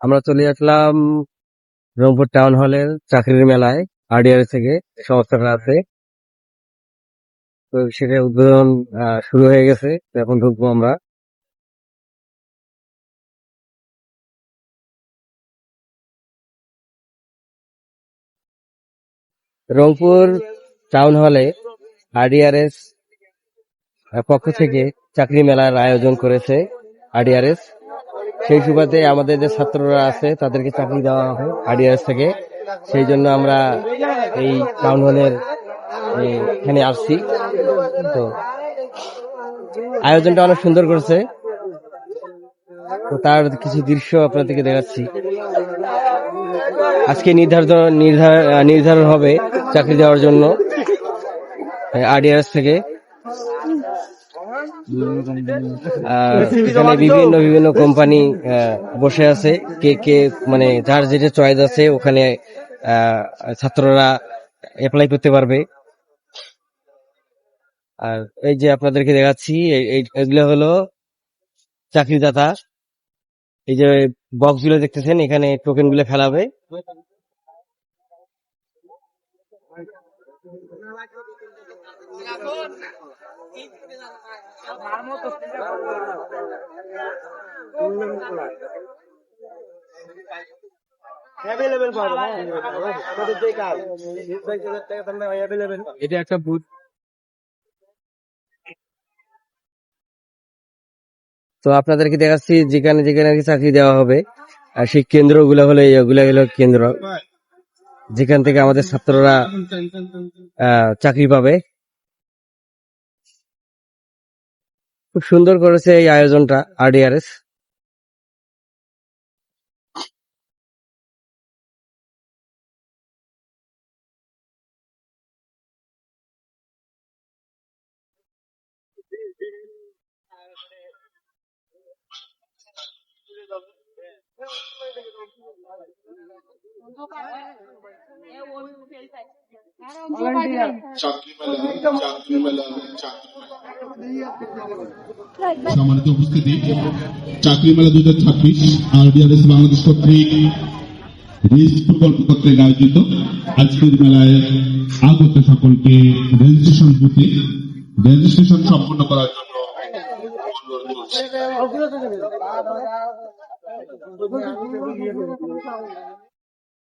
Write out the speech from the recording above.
আমরা চলে আসলাম রংপুর টাউন হলের চাকরির মেলায় আরডিআর থেকে সংস্থাটা আছে। তো সেটা উদ্বোধন শুরু হয়ে গেছে। তো এখন ঢুকবো আমরা। রংপুর টাউন হলে আরডিআরএস পক্ষ থেকে চাকরি মেলার আয়োজন করেছে আরডিআরএস। সেই সুবাদে আমাদের যে ছাত্ররা আছে তাদেরকে চাকরি দেওয়া হয় আরডিআরএস থেকে। সেই জন্য আমরা এই টাউন হলের এখানে আসছি। তো আয়োজনটা অনেক সুন্দর করেছে। তো তার কিছু দৃশ্য আপনাদেরকে দেখাচ্ছি। আজকে নির্ধারণ হবে চাকরি দেওয়ার জন্য আরডিআরএস থেকে। এখানে বিভিন্ন কোম্পানি বসে আছে। কে মানে যার যেটা চয়েস আছে ওখানে ছাত্ররা অ্যাপ্লাই করতে পারবে। আর এই যে আপনাদেরকে দেখাচ্ছি এগুলো হলো চাকরিদাতা। এই যে বক্স গুলো দেখতেছেন, এখানে টোকেন গুলো ফেলাবে। এটা একটা বুথ। তো আপনাদেরকে দেখাচ্ছি যেখানে যেখানে আর কি চাকরি দেওয়া হবে। আর সেই কেন্দ্রগুলো হলো এগুলো হলো কেন্দ্র, যেখান থেকে আমাদের ছাত্ররা চাকরি পাবে। খুব সুন্দর করেছে এই আয়োজনটা আরডিআরএস। সম্মানিত উপস্থিতি, চাকরি মেলা 2026 আরডিআরএস বাংলাদেশ কর্তৃক প্রকল্প কর্তৃক আয়োজিত আজকের মেলায় আগত সকলকে রেজিস্ট্রেশন বুথে রেজিস্ট্রেশন সম্পন্ন করার জন্য অনুরোধ করছি।